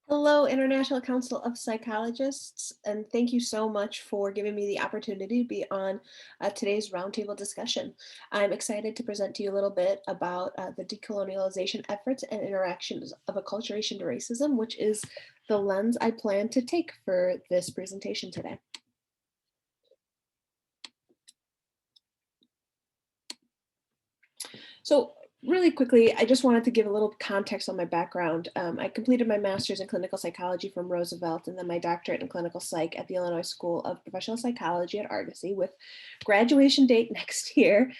Hello, International Council of Psychologists, and thank you so much for giving me the opportunity to be on today's roundtable discussion. I'm excited to present to you a little bit about the decolonialization efforts and interactions of acculturation to racism, which is the lens I plan to take for this presentation today. So really quickly, I just wanted to give a little context on my background. I completed my master's in clinical psychology from Roosevelt and then my doctorate in clinical psych at the Illinois School of Professional Psychology at Argosy with graduation date next year.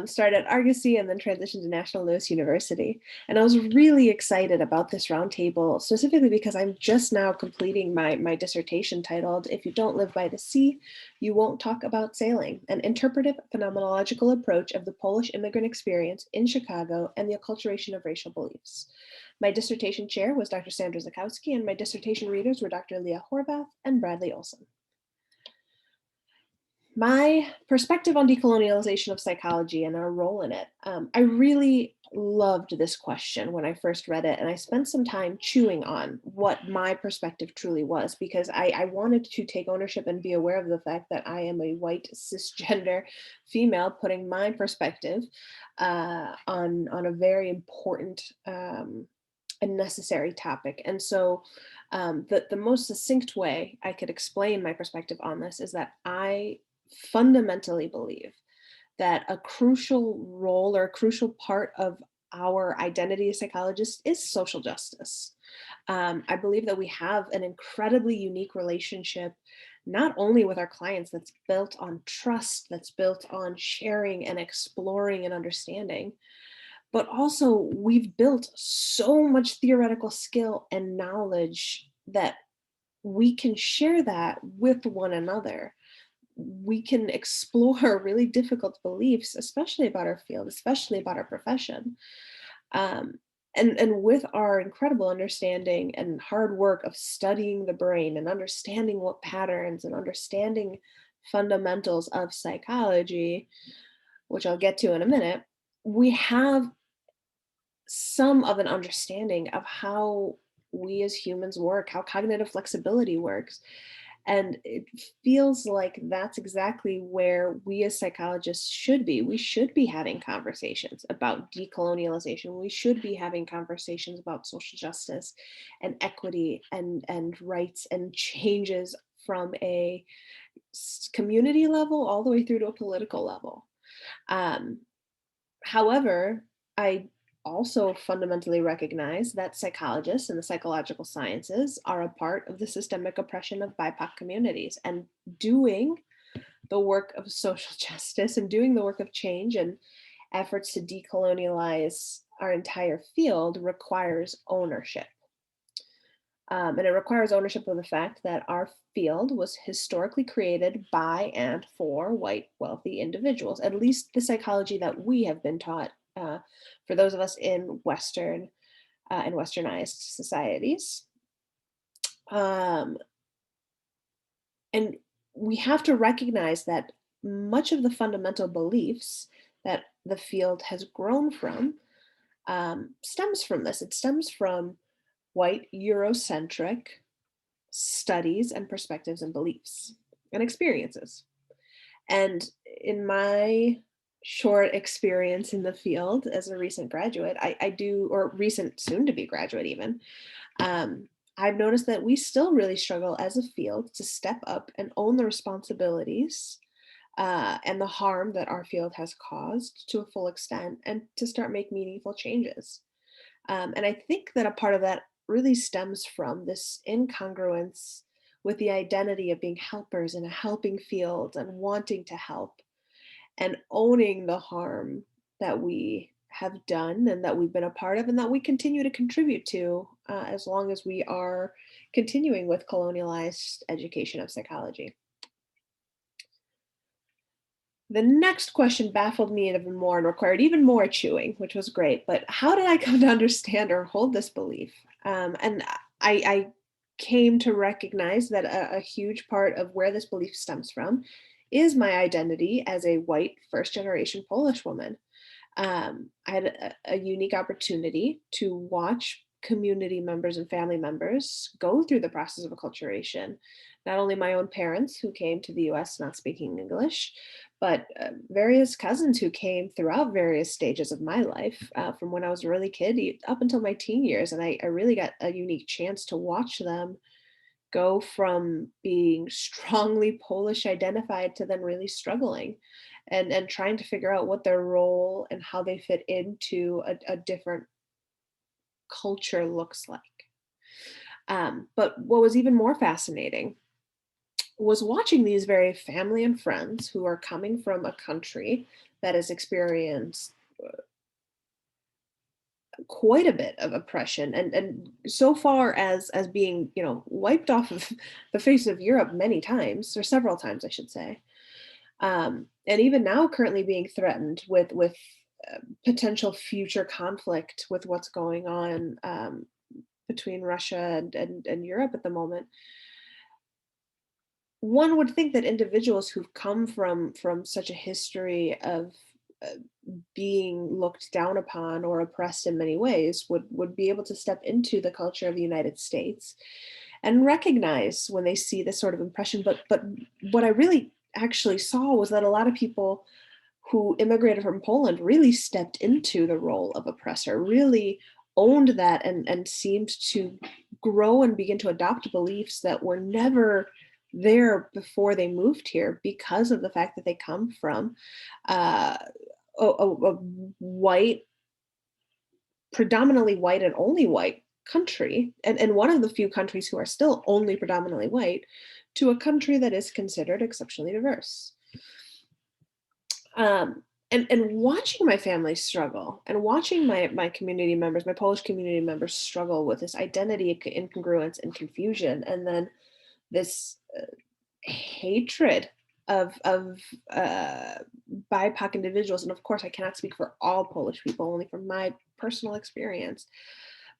Started at Argosy and then transitioned to National Louis University. And I was really excited about this roundtable, specifically because I'm just now completing my dissertation titled, "If You Don't Live by the Sea, You Won't Talk About Sailing, an interpretive phenomenological approach of the Polish immigrant experience in Chicago and the acculturation of racial beliefs." My dissertation chair was Dr. Sandra Zakowski, and my dissertation readers were Dr. Leah Horvath and Bradley Olson. My perspective on decolonialization of psychology and our role in it. I really loved this question when I first read it, and I spent some time chewing on what my perspective truly was because I wanted to take ownership and be aware of the fact that I am a white cisgender female putting my perspective on a very important and necessary topic. And so the most succinct way I could explain my perspective on this is that I fundamentally believe that a crucial role or a crucial part of our identity as psychologists is social justice. I believe that we have an incredibly unique relationship, not only with our clients, that's built on trust, that's built on sharing and exploring and understanding, but also we've built so much theoretical skill and knowledge that we can share that with one another. We can explore really difficult beliefs, especially about our field, especially about our profession. Um, and with our incredible understanding and hard work of studying the brain and understanding what patterns and understanding fundamentals of psychology, which I'll get to in a minute, we have some of an understanding of how we as humans work, how cognitive flexibility works. And it feels like that's exactly where we as psychologists should be. We should be having conversations about decolonialization. We should be having conversations about social justice and equity and rights and changes from a community level all the way through to a political level. Um, However, I also fundamentally recognize that psychologists and the psychological sciences are a part of the systemic oppression of BIPOC communities, and doing the work of social justice and doing the work of change and efforts to decolonialize our entire field requires ownership. And it requires ownership of the fact that our field was historically created by and for white wealthy individuals, at least the psychology that we have been taught for those of us in Western and Westernized societies. Um, and we have to recognize that much of the fundamental beliefs that the field has grown from stems from this. It stems from white Eurocentric studies and perspectives and beliefs and experiences. And in my short experience in the field as a recent graduate, I do, or recent soon to be graduate even, I've noticed that we still really struggle as a field to step up and own the responsibilities and the harm that our field has caused to a full extent and to start make meaningful changes. And I think that a part of that really stems from this incongruence with the identity of being helpers in a helping field and wanting to help and owning the harm that we have done and that we've been a part of and that we continue to contribute to as long as we are continuing with colonialized education of psychology. The next question baffled me even more and required even more chewing, which was great. But how did I come to understand or hold this belief? And I came to recognize that a huge part of where this belief stems from is my identity as a white first generation Polish woman. I had a unique opportunity to watch community members and family members go through the process of acculturation. Not only my own parents who came to the US not speaking English, but various cousins who came throughout various stages of my life, from when I was a really kid up until my teen years. And I really got a unique chance to watch them go from being strongly Polish identified to then really struggling and trying to figure out what their role and how they fit into a different culture looks like. But what was even more fascinating was watching these very family and friends who are coming from a country that has experienced quite a bit of oppression and so far as being, wiped off of the face of Europe many times, or several times I should say, and even now currently being threatened with potential future conflict with what's going on, between Russia and Europe at the moment. One would think that individuals who've come from such a history of uh, being looked down upon or oppressed in many ways would be able to step into the culture of the United States and recognize when they see this sort of impression. But what I really actually saw was that a lot of people who immigrated from Poland really stepped into the role of oppressor, really owned that and seemed to grow and begin to adopt beliefs that were never there before they moved here because of the fact that they come from uh, a white, predominantly white and only white country, and one of the few countries who are still only predominantly white, to a country that is considered exceptionally diverse. And watching my family struggle and watching my community members, my Polish community members struggle with this identity incongruence and confusion, and then this hatred of uh, BIPOC individuals. And of course, I cannot speak for all Polish people, only from my personal experience.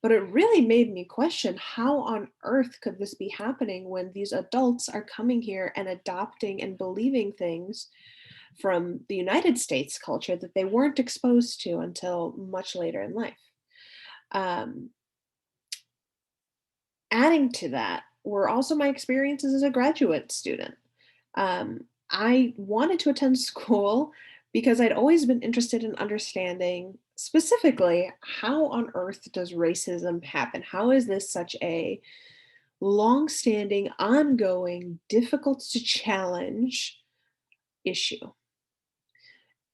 But it really made me question, how on earth could this be happening when these adults are coming here and adopting and believing things from the United States culture that they weren't exposed to until much later in life. Um, Adding to that were also my experiences as a graduate student. I wanted to attend school because I'd always been interested in understanding specifically, how on earth does racism happen? How is this such a long-standing, ongoing, difficult to challenge issue?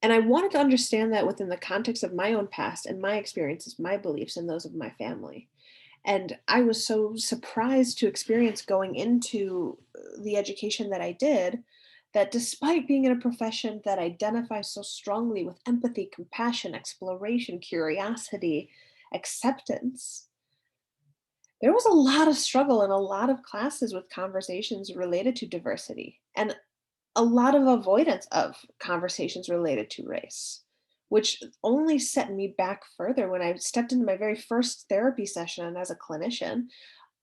And I wanted to understand that within the context of my own past and my experiences, my beliefs, and those of my family. And I was so surprised to experience going into the education that I did, that despite being in a profession that identifies so strongly with empathy, compassion, exploration, curiosity, acceptance, there was a lot of struggle in a lot of classes with conversations related to diversity. And a lot of avoidance of conversations related to race, which only set me back further when I stepped into my very first therapy session as a clinician,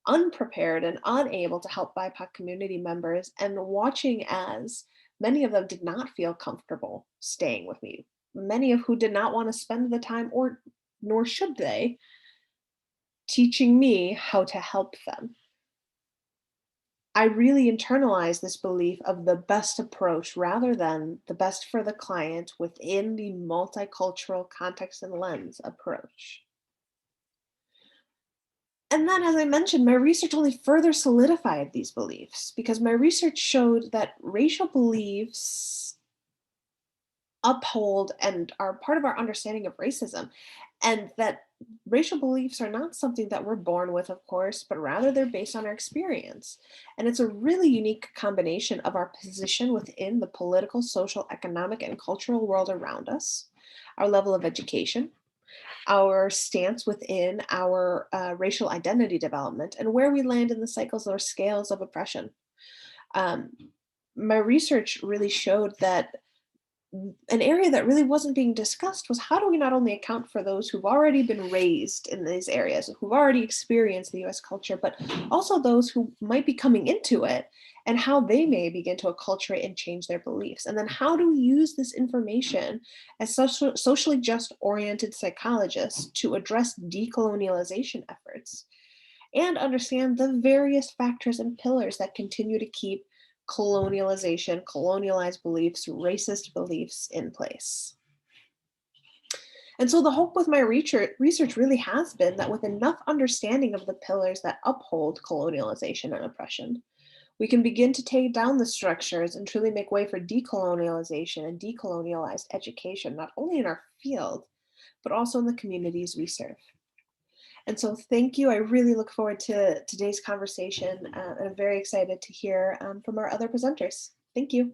unprepared and unable to help BIPOC community members, and watching as many of them did not feel comfortable staying with me, many of who did not want to spend the time, or nor should they, teaching me how to help them. I really internalized this belief of the best approach rather than the best for the client within the multicultural context and lens approach. And then, as I mentioned, my research only further solidified these beliefs because my research showed that racial beliefs uphold and are part of our understanding of racism, and that racial beliefs are not something that we're born with, of course, but rather they're based on our experience. And it's a really unique combination of our position within the political, social, economic, and cultural world around us, our level of education, our stance within our racial identity development, and where we land in the cycles or scales of oppression. um, my research really showed that an area that really wasn't being discussed was, how do we not only account for those who've already been raised in these areas, who've already experienced the US culture, but also those who might be coming into it and how they may begin to acculturate and change their beliefs. And then how do we use this information as socially just oriented psychologists to address decolonialization efforts and understand the various factors and pillars that continue to keep colonialization, colonialized beliefs, racist beliefs in place. And so the hope with my research really has been that with enough understanding of the pillars that uphold colonialization and oppression, we can begin to take down the structures and truly make way for decolonialization and decolonialized education, not only in our field, but also in the communities we serve. And so thank you. I really look forward to today's conversation, and I'm very excited to hear from our other presenters. Thank you.